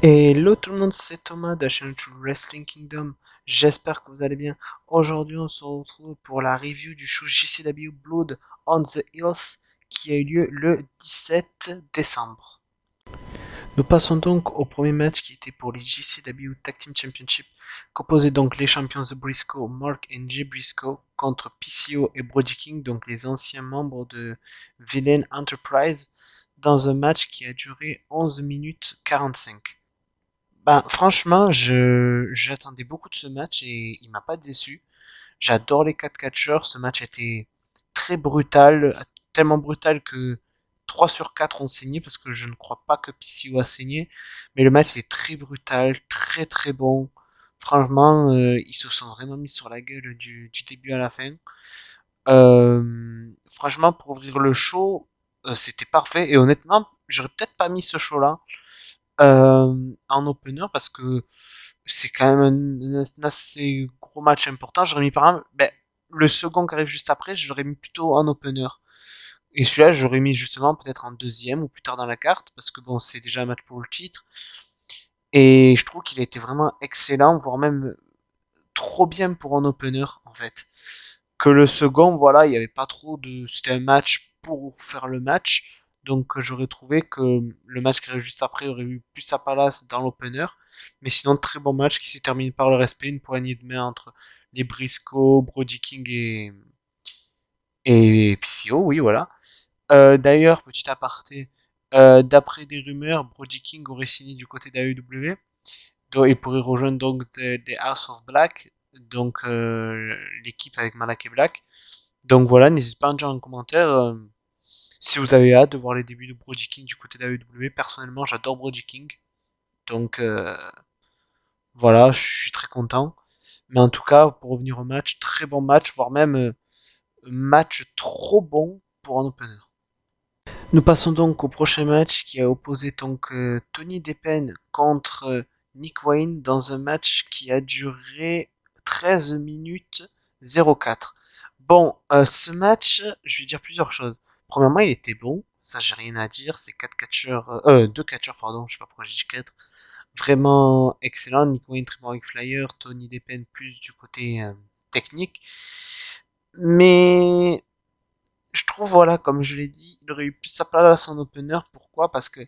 Hello tout le monde, c'est Thomas de la chaîne YouTube Wrestling Kingdom. J'espère que vous allez bien. Aujourd'hui, on se retrouve pour la review du show JCW Blood on the Hills qui a eu lieu le 17 décembre. Nous passons donc au premier match qui était pour les JCW Tag Team Championship, composé donc les champions The Briscoe, Mark et Jay Briscoe, contre PCO et Brody King, donc les anciens membres de Villain Enterprise, dans un match qui a duré 11 minutes 45. Ben, franchement, j'attendais beaucoup de ce match et il m'a pas déçu. J'adore les 4 catcheurs. Ce match était très brutal, tellement brutal que 3 sur 4 ont saigné parce que je ne crois pas que PCO a saigné. Mais le match est très brutal, très très bon. Franchement, ils se sont vraiment mis sur la gueule du début à la fin. Franchement, pour ouvrir le show, c'était parfait. Et honnêtement, j'aurais peut-être pas mis ce show-là en opener parce que c'est quand même un assez gros match important. J'aurais mis par exemple, ben, le second qui arrive juste après, je l'aurais mis plutôt en opener. Et celui-là, j'aurais mis justement peut-être en deuxième ou plus tard dans la carte parce que bon, c'est déjà un match pour le titre. Et je trouve qu'il a été vraiment excellent, voire même trop bien pour un opener en fait. Que le second, voilà, il n'y avait pas trop de. C'était un match pour faire le match. Donc j'aurais trouvé que le match qui arrive juste après aurait eu plus sa place dans l'opener. Mais sinon, très bon match qui s'est terminé par le respect, une poignée de main entre les Briscoe, Brody King et PCO, oui, voilà. D'ailleurs, petit aparté, d'après des rumeurs, Brody King aurait signé du côté d'AEW. Donc, il pourrait rejoindre donc des House of Black, donc l'équipe avec Malakai Black. Donc voilà, n'hésitez pas à en dire en commentaire si vous avez hâte de voir les débuts de Brody King du côté d'AEW. Personnellement, j'adore Brody King. Donc voilà, je suis très content. Mais en tout cas, pour revenir au match, très bon match, voire même match trop bon pour un opener. Nous passons donc au prochain match qui a opposé donc Tony Deppen contre Nick Wayne dans un match qui a duré 13 minutes 04. Bon, ce match, je vais dire plusieurs choses. Premièrement, il était bon, ça j'ai rien à dire. C'est quatre catcheurs, deux catcheurs, pardon, je sais pas pourquoi j'ai dit 4. Vraiment excellent. Nick Wayne très bon avec Flyer, Tony Deppen plus du côté technique. Mais je trouve, voilà, comme je l'ai dit, il aurait eu plus sa place en opener. Pourquoi? Parce que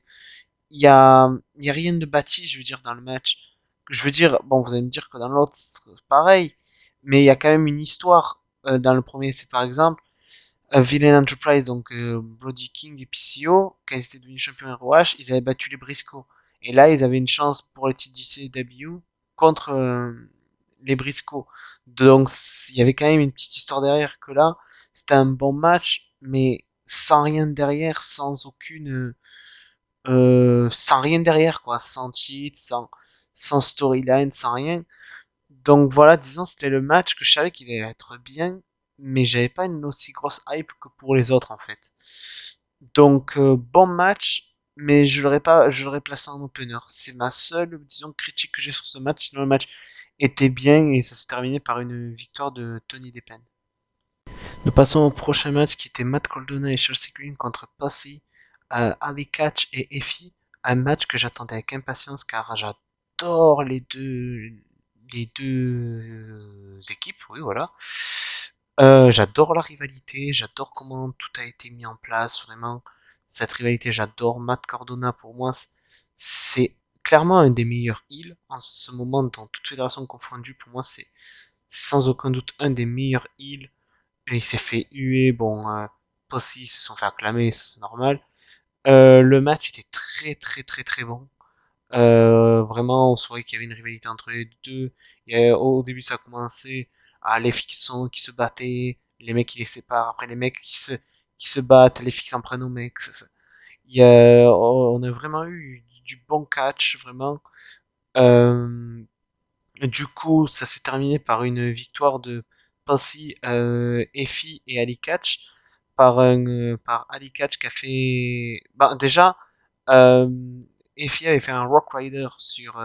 il y a rien de bâti, je veux dire, dans le match. Je veux dire, bon, vous allez me dire que dans l'autre, c'est pareil, mais il y a quand même une histoire. Dans le premier, c'est par exemple, Villain Enterprise, donc Brody King et PCO, quand ils étaient devenus champions ROH, ils avaient battu les Briscoe. Et là, ils avaient une chance pour le titre DCW contre les Briscoe. Donc, il y avait quand même une petite histoire derrière que là, c'était un bon match, mais sans rien derrière, sans rien derrière, quoi, sans cheat, sans storyline, sans rien. Donc voilà, disons, c'était le match que je savais qu'il allait être bien, mais j'avais pas une aussi grosse hype que pour les autres, en fait. Donc, bon match, mais je l'aurais placé en opener. C'est ma seule, disons, critique que j'ai sur ce match, sinon le match était bien et ça s'est terminé par une victoire de Tony Deppen. Nous passons au prochain match qui était Matt Cardona et Chelsea Green contre Posse, Ali Catch et Effie. Un match que j'attendais avec impatience car j'adore les deux équipes, oui voilà. J'adore la rivalité, j'adore comment tout a été mis en place, vraiment. Cette rivalité, j'adore. Matt Cardona, pour moi, c'est clairement un des meilleurs heals en ce moment dans toute fédération confondue. Pour moi, c'est sans aucun doute un des meilleurs heals. Et il s'est fait huer, bon, Posse, ils se sont fait acclamer, ça c'est normal. Le match était très très très très bon. Vraiment, on se voyait qu'il y avait une rivalité entre les deux. Au début, ça a commencé à les filles qui se battaient, les mecs qui les séparent, après les mecs qui se battent, les filles qui s'en prennent aux mecs. On a vraiment eu du bon catch, vraiment. Euh, du coup, ça s'est terminé par une victoire de Passy, Effie et Ali Catch par Ali Catch qui a fait. Bah, déjà, euh, Effie avait fait un Rock Rider sur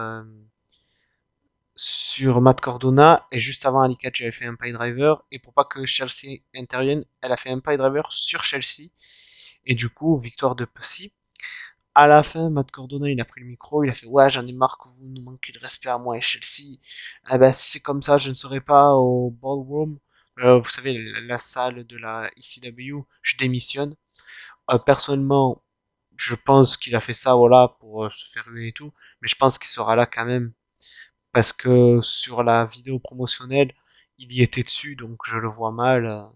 Matt Cardona et juste avant Ali Catch avait fait un Pie Driver et pour pas que Chelsea intervienne, elle a fait un Pie Driver sur Chelsea et du coup victoire de Passy. À la fin, Matt Cardona, il a pris le micro, il a fait ouais, j'en ai marre que vous nous manquiez de respect à moi et Chelsea. Eh ben, si c'est comme ça, je ne serai pas au ballroom. Vous savez, la salle de la ECW, je démissionne. Personnellement, je pense qu'il a fait ça, voilà, pour se faire huer et tout, mais je pense qu'il sera là quand même parce que sur la vidéo promotionnelle, il y était dessus, donc je le vois mal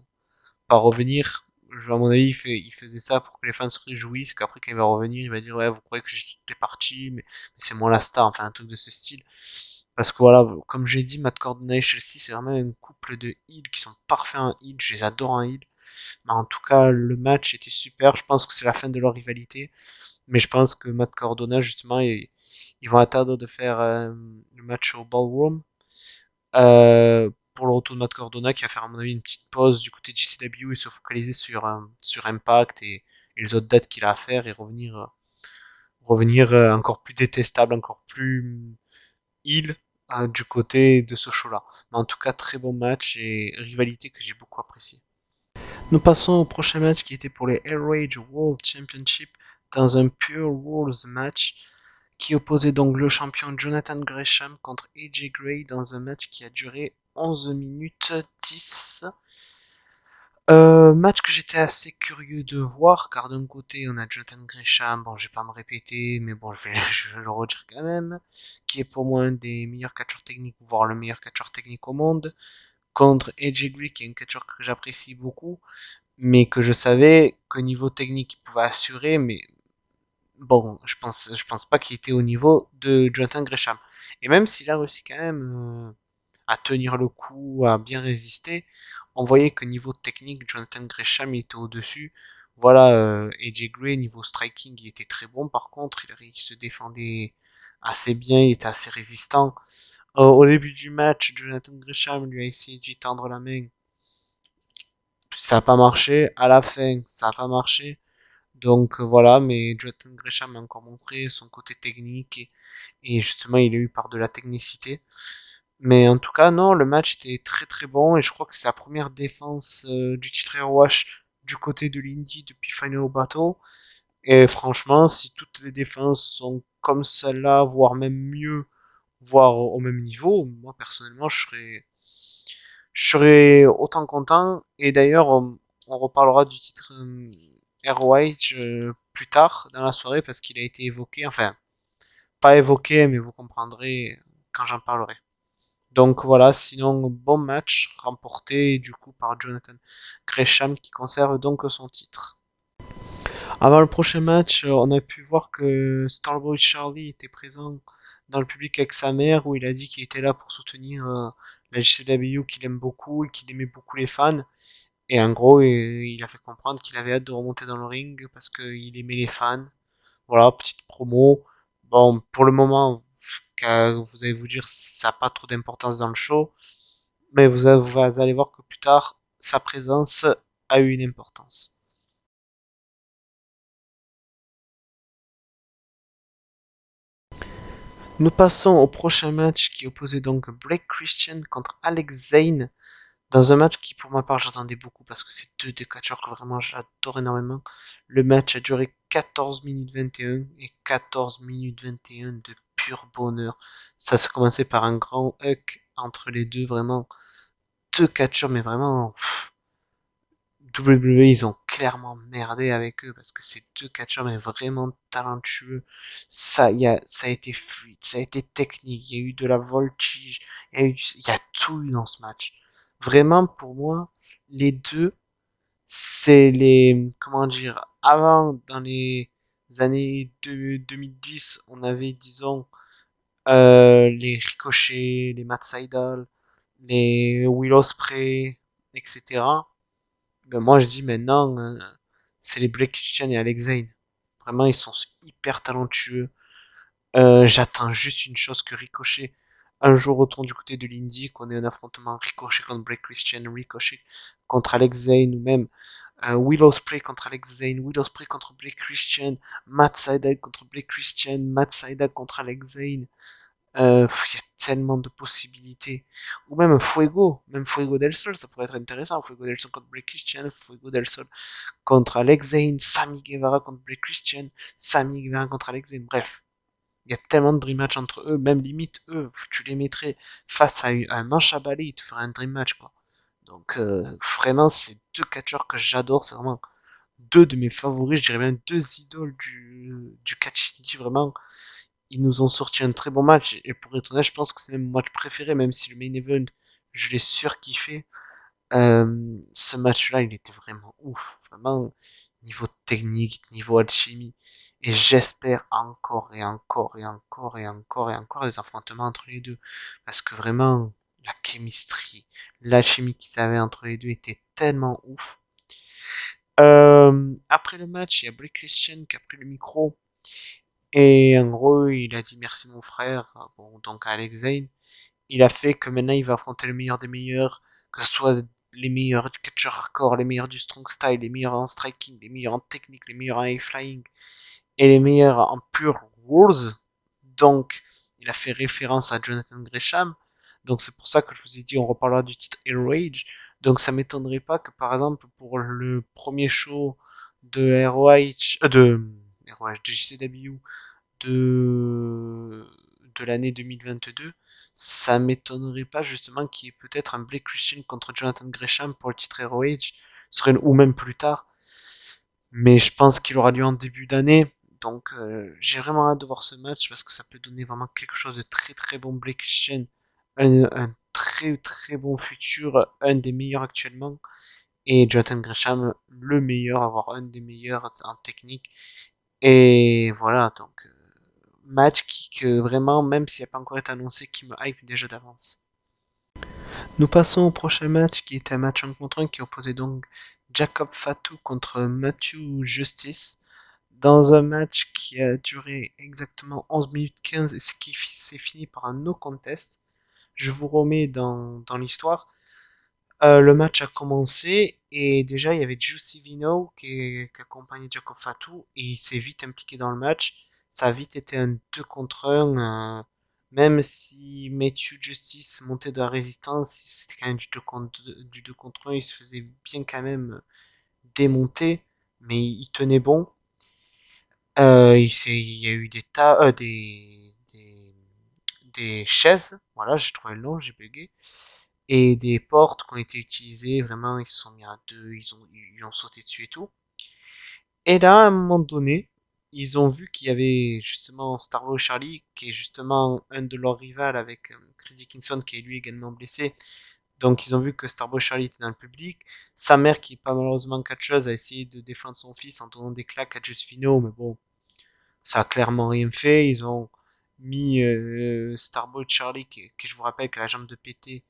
pas revenir. À mon avis, il faisait ça pour que les fans se réjouissent, qu'après quand il va revenir, il va dire ouais, vous croyez que j'étais parti, mais c'est moi la star, enfin un truc de ce style. Parce que voilà, comme j'ai dit, Matt Cardona et Chelsea, c'est vraiment un couple de heels qui sont parfaits en heels, je les adore en heel. Mais en tout cas, le match était super, je pense que c'est la fin de leur rivalité, mais je pense que Matt Cardona, justement, ils vont attendre de faire le match au Ballroom, pour le retour de Matt Cardona qui va faire à mon avis une petite pause du côté de JCW et se focaliser sur Impact et les autres dates qu'il a à faire et revenir encore plus détestable, encore plus heel du côté de ce show-là. Mais en tout cas, très bon match et rivalité que j'ai beaucoup apprécié. Nous passons au prochain match qui était pour les Air Rage World Championship dans un Pure Rules match qui opposait donc le champion Jonathan Gresham contre AJ Gray dans un match qui a duré 11 minutes 10. Match que j'étais assez curieux de voir car d'un côté on a Jonathan Gresham, bon je vais pas me répéter mais bon je vais le redire quand même, qui est pour moi un des meilleurs catcheurs techniques, voire le meilleur catcheur technique au monde, contre AJ Gray qui est un catcheur que j'apprécie beaucoup mais que je savais qu'au niveau technique il pouvait assurer, mais bon, je pense pas qu'il était au niveau de Jonathan Gresham. Et même s'il a réussi quand même à tenir le coup, à bien résister, on voyait que niveau technique, Jonathan Gresham il était au-dessus. Voilà, AJ Gray, niveau striking, il était très bon par contre, il se défendait assez bien, il était assez résistant. Au début du match, Jonathan Gresham lui a essayé de lui tendre la main, ça n'a pas marché. À la fin, ça n'a pas marché. Donc voilà, mais Jonathan Gresham a encore montré son côté technique et justement il a eu par de la technicité. Mais en tout cas, non, le match était très très bon et je crois que c'est la première défense du titre Airwash du côté de l'Indy depuis Final Battle. Et franchement, si toutes les défenses sont comme celle-là, voire même mieux, voire au même niveau, moi personnellement je serais autant content. Et d'ailleurs, on reparlera du titre ROH plus tard dans la soirée parce qu'il a été évoqué, enfin, pas évoqué, mais vous comprendrez quand j'en parlerai. Donc voilà, sinon, bon match remporté du coup par Jonathan Gresham qui conserve donc son titre. Avant le prochain match, on a pu voir que Starboy Charlie était présent dans le public avec sa mère où il a dit qu'il était là pour soutenir la JCW qu'il aime beaucoup et qu'il aimait beaucoup les fans. Et en gros, il a fait comprendre qu'il avait hâte de remonter dans le ring parce qu'il aimait les fans. Voilà, petite promo. Bon, pour le moment, vous allez vous dire, ça n'a pas trop d'importance dans le show, mais vous allez voir que plus tard, sa présence a eu une importance. Nous passons au prochain match qui opposait donc Blake Christian contre Alex Zane dans un match qui pour ma part j'attendais beaucoup parce que c'est deux catcheurs que vraiment j'adore énormément. Le match a duré 14 minutes 21 et 14 minutes 21 de pur bonheur. Ça s'est commencé par un grand hug entre les deux, vraiment deux catcheurs mais vraiment WWE ils ont clairement merdé avec eux parce que ces deux catcheurs mais vraiment talentueux. Ça a été fluide, ça a été technique, il y a eu de la voltige, il y a tout eu dans ce match. Vraiment pour moi, les deux, c'est les, comment dire, avant dans les années 2010, on avait disons les Ricochet, les Matt Sydal, les Will Ospreay, etc. Ben moi je dis maintenant, c'est les Blake Christian et Alex Zane. Vraiment, ils sont hyper talentueux. J'attends juste une chose que Ricochet un jour retourne du côté de l'Indie, qu'on ait un affrontement Ricochet contre Blake Christian, Ricochet contre Alex Zane, ou même Will Ospreay contre Alex Zane, Will Ospreay contre Blake Christian, Matt Sydal contre Blake Christian, Matt Sydal contre Alex Zane. Il y a tellement de possibilités. Ou même Fuego del Sol, ça pourrait être intéressant. Fuego del Sol contre Bray Christian, Fuego del Sol contre Alex Zane, Sammy Guevara contre Bray Christian, Sammy Guevara contre Alex Zane. Bref, il y a tellement de dream match entre eux, même limite eux, tu les mettrais face à un manche à balai, ils te feraient un dream match quoi. Donc vraiment, c'est deux catcheurs que j'adore, c'est vraiment deux de mes favoris, je dirais même deux idoles du catch indie, vraiment. Ils nous ont sorti un très bon match, et pour être honnête, je pense que c'est même mon match préféré, même si le main event, je l'ai surkiffé. Ce match-là, il était vraiment ouf, vraiment niveau technique, niveau alchimie, et j'espère encore et encore et encore et encore et encore des affrontements entre les deux, parce que vraiment la chemistry, l'alchimie qu'ils avaient entre les deux était tellement ouf. Après le match, il y a Bray Christian qui a pris le micro et en gros il a dit merci mon frère, bon donc à Alex Zane. Il a fait que maintenant il va affronter le meilleur des meilleurs, que ce soit les meilleurs catcheurs hardcore, les meilleurs du strong style, les meilleurs en striking, les meilleurs en technique, les meilleurs en high flying et les meilleurs en pure rules. Donc, il a fait référence à Jonathan Gresham. Donc, c'est pour ça que je vous ai dit, on reparlera du titre Hero Age. Donc, ça m'étonnerait pas que, par exemple, pour le premier show de ROH, de JCW, de, de l'année 2022, ça m'étonnerait pas justement qu'il y ait peut-être un Blake Christian contre Jonathan Gresham pour le titre ROH, ou même plus tard. Mais je pense qu'il aura lieu en début d'année. Donc j'ai vraiment hâte de voir ce match parce que ça peut donner vraiment quelque chose de très très bon. Blake Christian, un très très bon futur, un des meilleurs actuellement. Et Jonathan Gresham, le meilleur, avoir un des meilleurs en technique. Et voilà, donc match que vraiment, même s'il n'a pas encore été annoncé, qui me hype déjà d'avance. Nous passons au prochain match qui était un match en contre un qui opposait donc Jacob Fatu contre Matthew Justice dans un match qui a duré exactement 11 minutes 15 et ce qui s'est fini par un no contest. Je vous remets dans l'histoire. Le match a commencé et déjà il y avait Juicy Vino qui accompagnait Jacob Fatou et il s'est vite impliqué dans le match. Ça a vite été un 2 contre 1, même si Matthew Justice montait de la résistance, c'était quand même du 2 contre 1, il se faisait bien quand même démonter, mais il tenait bon. Il y a eu des chaises, voilà, j'ai trouvé le nom, j'ai bugué, et des portes qui ont été utilisées, vraiment, ils se sont mis à deux, ils ont sauté dessus et tout. Et là, à un moment donné, ils ont vu qu'il y avait justement Starboy Charlie, qui est justement un de leurs rivales avec Chris Dickinson, qui est lui également blessé. Donc ils ont vu que Starboy Charlie était dans le public. Sa mère, qui est pas malheureusement catcheuse, a essayé de défendre son fils en donnant des claques à Justifino, mais bon, ça a clairement rien fait. Ils ont mis Starboy Charlie, qui je vous rappelle que la jambe de pété,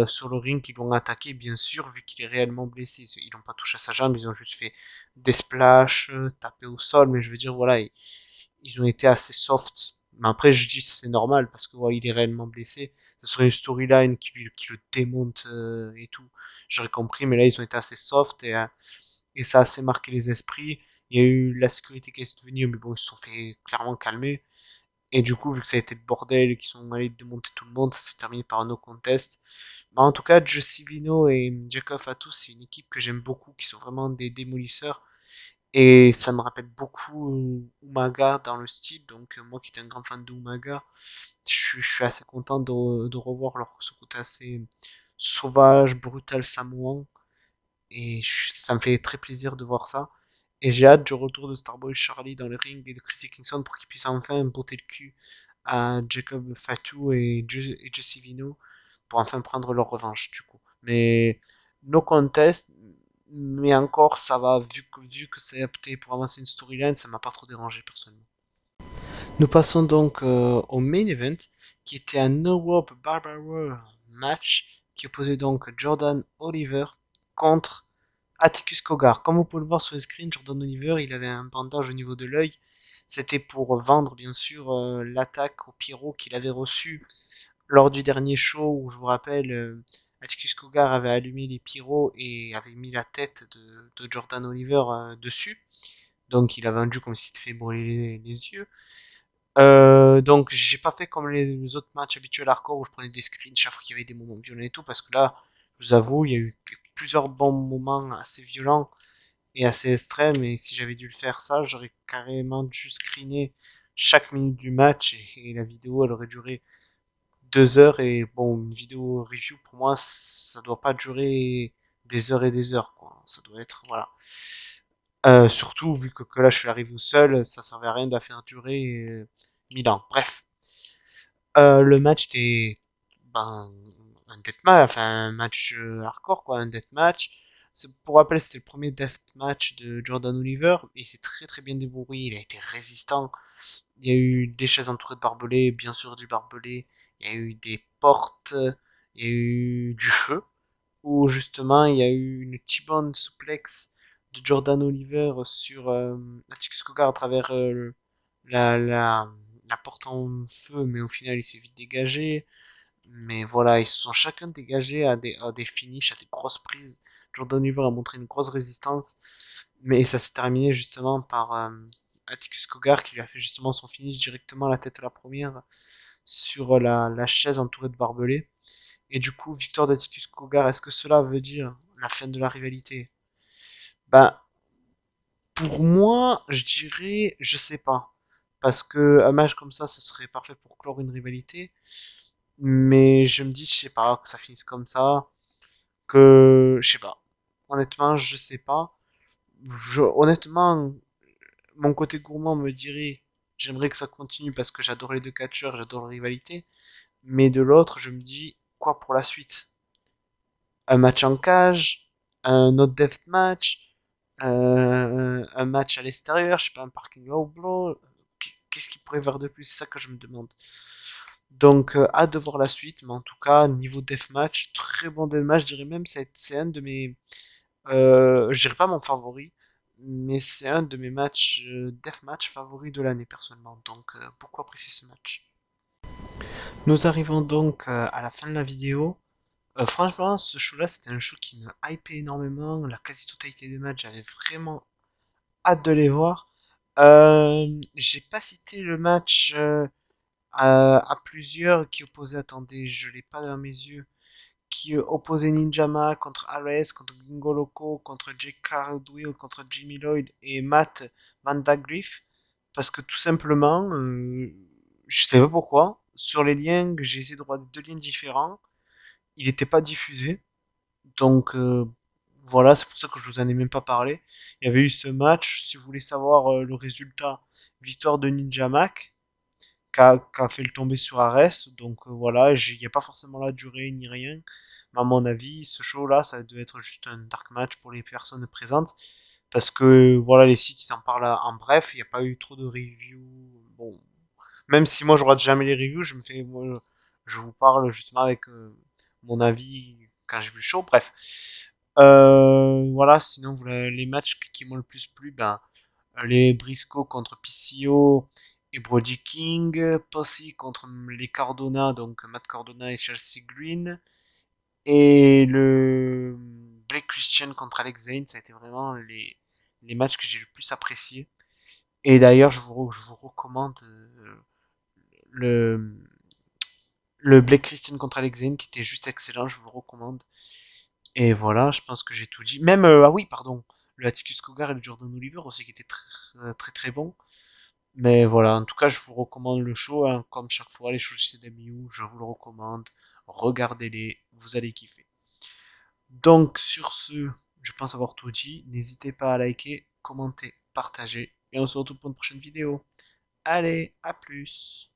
sur le ring, ils l'ont attaqué, bien sûr, vu qu'il est réellement blessé. Ils n'ont pas touché à sa jambe, ils ont juste fait des splashs, tapé au sol, mais je veux dire, voilà, ils ont été assez soft. Mais après, je dis c'est normal parce que ouais, il est réellement blessé. Ce serait une storyline qui le démonte et tout. J'aurais compris, mais là, ils ont été assez soft et ça a assez marqué les esprits. Il y a eu la sécurité qui est venue, mais bon, ils se sont fait clairement calmer. Et du coup, vu que ça a été le bordel et qu'ils sont allés démonter tout le monde, ça s'est terminé par un no contest. Mais en tout cas, Joe Vino et Jacob Fatou, c'est une équipe que j'aime beaucoup, qui sont vraiment des démolisseurs. Et ça me rappelle beaucoup Umaga dans le style. Donc, moi qui étais un grand fan de Umaga, je suis assez content de revoir ce côté assez sauvage, brutal, samoan. Et ça me fait très plaisir de voir ça. Et j'ai hâte du retour de Starboy Charlie dans le ring et de Chris Kingston pour qu'il puisse enfin botter le cul à Jacob Fatou et Jesse Vino pour enfin prendre leur revanche du coup. Mais no contest, mais encore ça va, vu que c'est opté pour avancer une storyline, ça m'a pas trop dérangé personnellement. Nous passons donc au main event qui était un No Rope Barbara match qui opposait donc Jordan Oliver contre Atticus Cogar. Comme vous pouvez le voir sur le screen, Jordan Oliver, il avait un bandage au niveau de l'œil. C'était pour vendre, bien sûr, l'attaque au pyro qu'il avait reçu lors du dernier show où, je vous rappelle, Atticus Cogar avait allumé les pyros et avait mis la tête de Jordan Oliver dessus. Donc il a vendu comme s'il s'était fait brûler les yeux. Donc j'ai pas fait comme les autres matchs habituels hardcore où je prenais des screens chaque fois qu'il y avait des moments violents et tout, parce que là, je vous avoue, il y a eu plusieurs bons moments assez violents et assez extrêmes, et si j'avais dû le faire ça, j'aurais carrément dû screener chaque minute du match, et la vidéo elle aurait duré 2 heures, et bon, une vidéo review pour moi, ça doit pas durer des heures, quoi. Ça doit être, voilà. Surtout vu que là je suis arrivé seul, ça servait à rien de la faire durer 1000 ans. Bref, le match était ben, un deathmatch, enfin un match hardcore quoi, un deathmatch. Pour rappel, c'était le premier deathmatch de Jordan Oliver, et il s'est très très bien débrouillé, il a été résistant. Il y a eu des chaises entourées de barbelés, bien sûr du barbelé, il y a eu des portes, il y a eu du feu, où justement il y a eu une T-bone suplex de Jordan Oliver sur Atticus Cogar à travers la, la, la porte en feu, mais au final il s'est vite dégagé. Mais voilà, ils se sont chacun dégagés à des finishes, à des grosses prises. Jordan Oliver a montré une grosse résistance, mais ça s'est terminé justement par Atticus Cogar qui lui a fait justement son finish directement à la tête de la première sur la chaise entourée de barbelés. Et du coup, victoire d'Atticus Cogar, est-ce que cela veut dire la fin de la rivalité? Bah, pour moi, je dirais, je sais pas. Parce que un match comme ça, ce serait parfait pour clore une rivalité. Mais je me dis, je sais pas, que ça finisse comme ça, que, je sais pas. Honnêtement, je sais pas. Honnêtement, mon côté gourmand me dirait, j'aimerais que ça continue parce que j'adore les deux catcheurs, j'adore la rivalité. Mais de l'autre, je me dis, quoi pour la suite? Un match en cage, un autre deathmatch, un match à l'extérieur, je sais pas, un parking low blow. Qu'est-ce qu'il pourrait faire de plus? C'est ça que je me demande. Donc, hâte de voir la suite, mais en tout cas, niveau deathmatch, très bon deathmatch, je dirais même c'est un de mes, je dirais pas mon favori, mais c'est un de mes matchs deathmatch favoris de l'année personnellement. Donc, beaucoup apprécié ce match. Nous arrivons donc à la fin de la vidéo. Franchement, ce show-là, c'était un show qui me hypait énormément. La quasi-totalité des matchs, j'avais vraiment hâte de les voir. J'ai pas cité le match à plusieurs qui opposait, attendez, je l'ai pas dans mes yeux, qui opposait Ninjama contre Ares, contre Gringo Loco, contre Jake Cardwell, contre Jimmy Lloyd et Matt Vandagriff. Parce que tout simplement, je sais pas pourquoi, sur les liens, j'ai essayé de regarder deux liens différents, il n'était pas diffusé. Donc voilà, c'est pour ça que je vous en ai même pas parlé. Il y avait eu ce match, si vous voulez savoir le résultat, victoire de Ninja Mac, qui a fait le tomber sur Ares. Donc voilà, il n'y a pas forcément la durée ni rien. Mais à mon avis, ce show-là, ça devait être juste un dark match pour les personnes présentes. Parce que voilà, les sites, ils en parlent en bref, il n'y a pas eu trop de reviews. Bon, même si moi je rate jamais les reviews, je me fais, moi, je vous parle justement avec mon avis quand j'ai vu le show. Bref, voilà. Sinon, voilà, les matchs qui m'ont le plus plu, ben les Briscoe contre PCO et Brody King, Posse contre les Cardona, donc Matt Cardona et Chelsea Green, et le Blake Christian contre Alex Zane, ça a été vraiment les matchs que j'ai le plus appréciés. Et d'ailleurs, je vous recommande le, le Blake Christian contre Alex Zane qui était juste excellent, je vous le recommande. Et voilà, je pense que j'ai tout dit. Même, ah oui, pardon, le Atticus Cougar et le Jordan Oliver aussi qui étaient très très bons. Mais voilà, en tout cas, je vous recommande le show, hein, comme chaque fois, les shows de CW, je vous le recommande. Regardez-les, vous allez kiffer. Donc, sur ce, je pense avoir tout dit. N'hésitez pas à liker, commenter, partager. Et on se retrouve pour une prochaine vidéo. Allez, à plus!